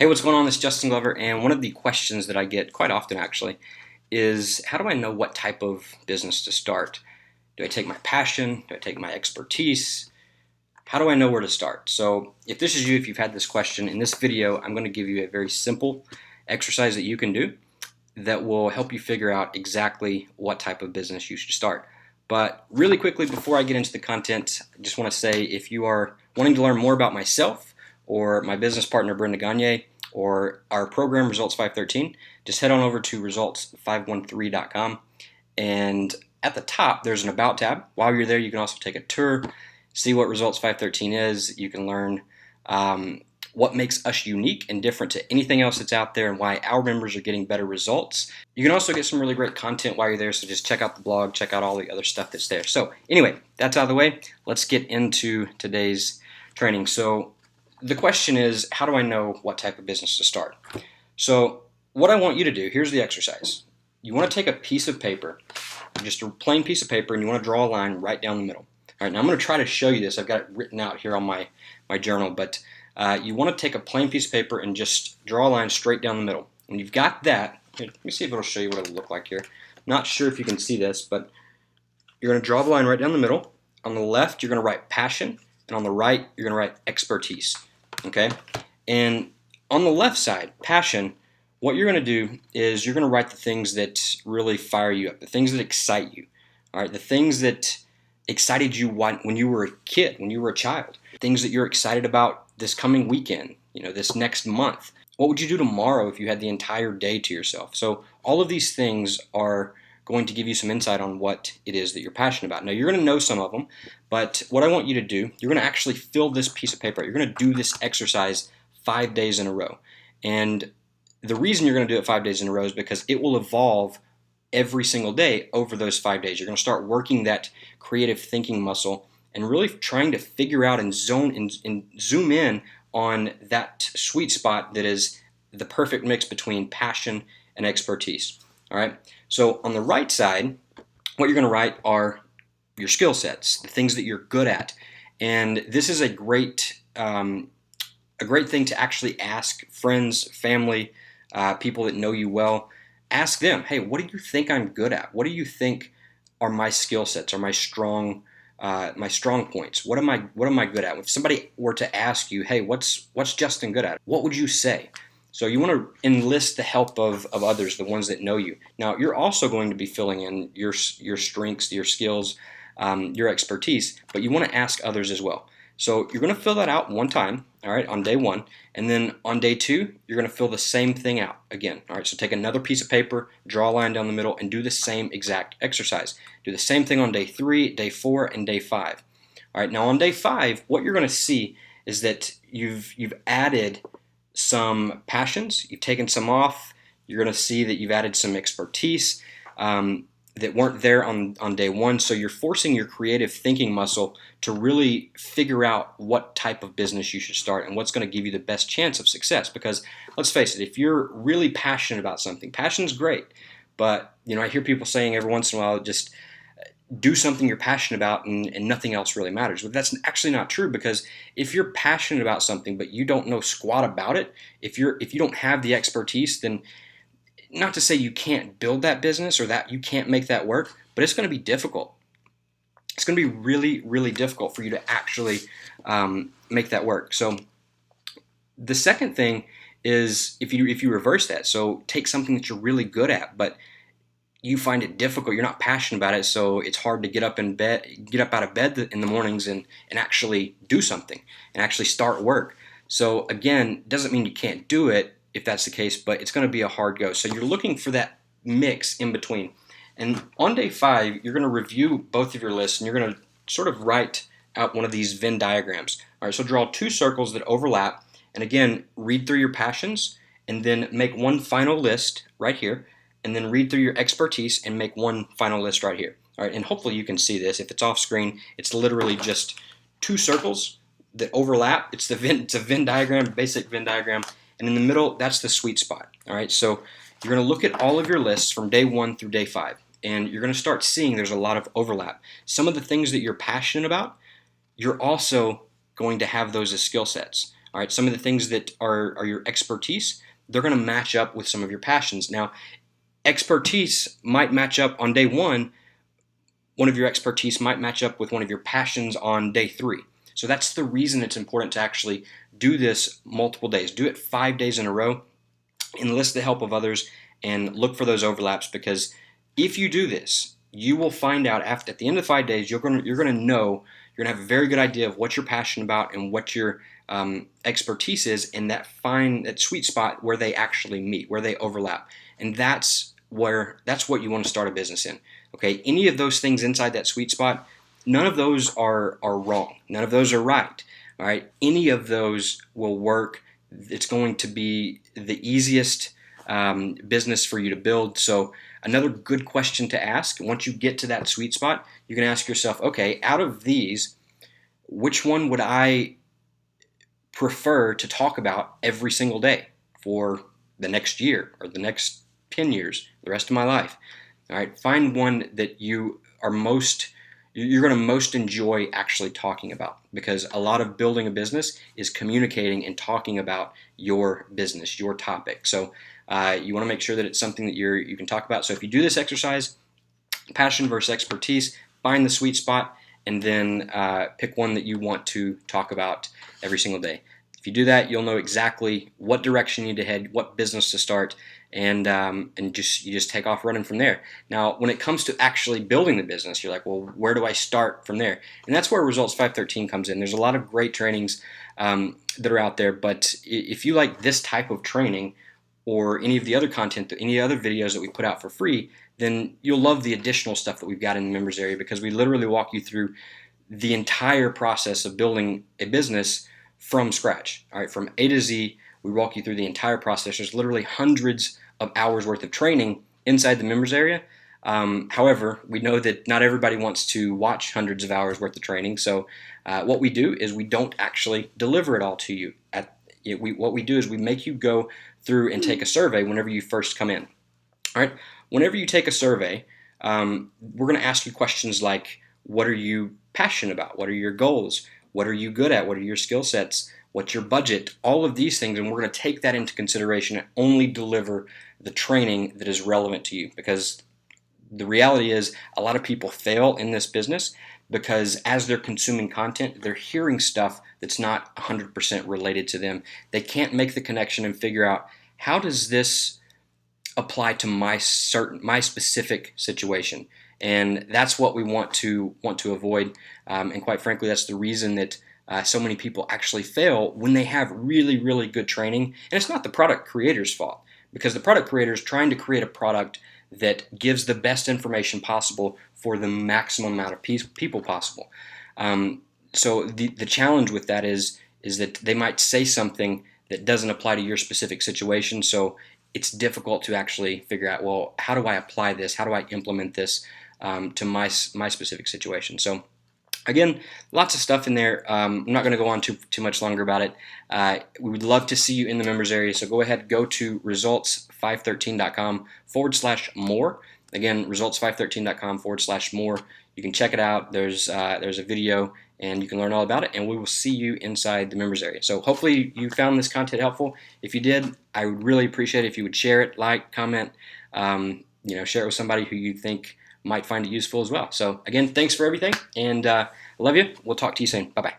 Hey, what's going on? This is Justin Glover, and one of the questions that I get quite often actually is how do I know what type of business to start? Do I take my passion? Do I take my expertise? How do I know where to start? So, if this is you, if you've had this question, in this video, I'm going to give you a very simple exercise that you can do that will help you figure out exactly what type of business you should start. But really quickly, before I get into the content, I just want to say if you are wanting to learn more about myself or my business partner, Brenda Gagne, or our program, Results 513, just head on over to results513.com. And at the top, there's an About tab. While you're there, you can also take a tour, see what Results 513 is. You can learn what makes us unique and different to anything else that's out there and why our members are getting better results. You can also get some really great content while you're there, so just check out the blog, check out all the other stuff that's there. So anyway, that's out of the way. Let's get into today's training. So the question is, how do I know what type of business to start? So what I want you to do, here's the exercise. You want to take a piece of paper, just a plain piece of paper, and you want to draw a line right down the middle. All right, now I'm going to try to show you this. I've got it written out here on my journal, but you want to take a plain piece of paper and just draw a line straight down the middle. When you've got that, here, let me see if it'll show you what it'll look like here. Not sure if you can see this, but you're going to draw the line right down the middle. On the left, you're going to write passion, and on the right, you're going to write expertise. Okay, and on the left side, passion, what you're going to do is you're going to write the things that really fire you up, the things that excite you. All right, the things that excited you when you were a kid, when you were a child, things that you're excited about this coming weekend, this next month. What would you do tomorrow if you had the entire day to yourself? So all of these things are going to give you some insight on what it is that you're passionate about. Now, you're going to know some of them, but what I want you to do, you're going to actually fill this piece of paper out. You're going to do this exercise 5 days in a row. And the reason you're going to do it 5 days in a row is because it will evolve every single day over those 5 days. You're going to start working that creative thinking muscle and really trying to figure out and zoom in on that sweet spot that is the perfect mix between passion and expertise. All right. So on the right side, what you're going to write are your skill sets, the things that you're good at, and this is a great thing to actually ask friends, family, people that know you well. Ask them, hey, what do you think I'm good at? What do you think are my skill sets, are my strong points? What am I good at? If somebody were to ask you, hey, what's Justin good at? What would you say? So you want to enlist the help of others, the ones that know you. Now, you're also going to be filling in your strengths, your skills, your expertise, but you want to ask others as well. So you're going to fill that out one time, all right, on day one, and then on day two, you're going to fill the same thing out again. All right, so take another piece of paper, draw a line down the middle, and do the same exact exercise. Do the same thing on day 3, day 4, and day 5. All right, now on day 5, what you're going to see is that you've added some passions, you've taken some off. You're going to see that you've added some expertise that weren't there on day 1. So you're forcing your creative thinking muscle to really figure out what type of business you should start and what's going to give you the best chance of success. Because let's face it, if you're really passionate about something, passion's great. But I hear people saying every once in a while, just do something you're passionate about and nothing else really matters. But that's actually not true, because if you're passionate about something but you don't know squat about it, if you don't have the expertise, then not to say you can't build that business or that you can't make that work, but it's going to be difficult. It's going to be really, really difficult for you to actually make that work. So the second thing is if you reverse that, so take something that you're really good at, but you find it difficult, you're not passionate about it, so it's hard to get up out of bed in the mornings and actually do something and actually start work. So again, doesn't mean you can't do it if that's the case, but it's going to be a hard go. So you're looking for that mix in between. And on day 5, you're going to review both of your lists and you're going to sort of write out one of these Venn diagrams. All right, so draw 2 circles that overlap, and again, read through your passions and then make one final list right here, and then read through your expertise and make one final list right here. All right, and hopefully you can see this. If it's off screen, it's literally just 2 circles that overlap. It's a Venn diagram, basic Venn diagram, and in the middle, that's the sweet spot. All right, so you're going to look at all of your lists from day 1 through day 5, and you're going to start seeing there's a lot of overlap. Some of the things that you're passionate about, you're also going to have those as skill sets. All right, some of the things that are your expertise, they're going to match up with some of your passions. Now, expertise might match up on day one of your expertise might match up with one of your passions on day 3. So that's the reason it's important to actually do this multiple days. Do it 5 days in a row, enlist the help of others, and look for those overlaps, because if you do this, you will find out at the end of 5 days, you're going to know, you're going to have a very good idea of what you're passionate about and what your expertise is, in that sweet spot where they actually meet, where they overlap. And that's what you want to start a business in. Okay, any of those things inside that sweet spot, none of those are wrong. None of those are right. All right, any of those will work. It's going to be the easiest business for you to build. So another good question to ask, once you get to that sweet spot, you can ask yourself, okay, out of these, which one would I prefer to talk about every single day for the next year or the next 10 years, the rest of my life? All right, find one that you're going to most enjoy actually talking about, because a lot of building a business is communicating and talking about your business, your topic. So you want to make sure that it's something that you can talk about. So if you do this exercise, passion versus expertise, find the sweet spot, and then pick one that you want to talk about every single day. If you do that, you'll know exactly what direction you need to head, what business to start, and you just take off running from there. Now, when it comes to actually building the business, you're like, well, where do I start from there? And that's where Results 513 comes in. There's a lot of great trainings that are out there, but if you like this type of training or any of the other content, any other videos that we put out for free, then you'll love the additional stuff that we've got in the members area, because we literally walk you through the entire process of building a business from scratch. All right, from A to Z, we walk you through the entire process. There's literally hundreds of hours worth of training inside the members area. However, we know that not everybody wants to watch hundreds of hours worth of training. So what we do is we don't actually deliver it all to you. What we do is we make you go through and take a survey whenever you first come in. All right, whenever you take a survey, we're going to ask you questions like, what are you passionate about? What are your goals? What are you good at? What are your skill sets? What's your budget? All of these things, and we're going to take that into consideration and only deliver the training that is relevant to you, because the reality is a lot of people fail in this business because as they're consuming content, they're hearing stuff that's not 100% related to them. They can't make the connection and figure out, how does this apply to my specific situation? And that's what we want to avoid. And quite frankly, that's the reason that so many people actually fail when they have really, really good training. And it's not the product creator's fault, because the product creator is trying to create a product that gives the best information possible for the maximum amount of people possible. So the challenge with that is that they might say something that doesn't apply to your specific situation. So it's difficult to actually figure out, well, how do I apply this? How do I implement this to my specific situation? So again, lots of stuff in there. I'm not going to go on too much longer about it. We would love to see you in the members area. So go ahead, go to results513.com/more. Again, results513.com/more. You can check it out. There's a video, and you can learn all about it, and we will see you inside the members area. So hopefully you found this content helpful. If you did, I would really appreciate it if you would share it, like, comment, share it with somebody who you think might find it useful as well. So again, thanks for everything, and I love you. We'll talk to you soon. Bye-bye.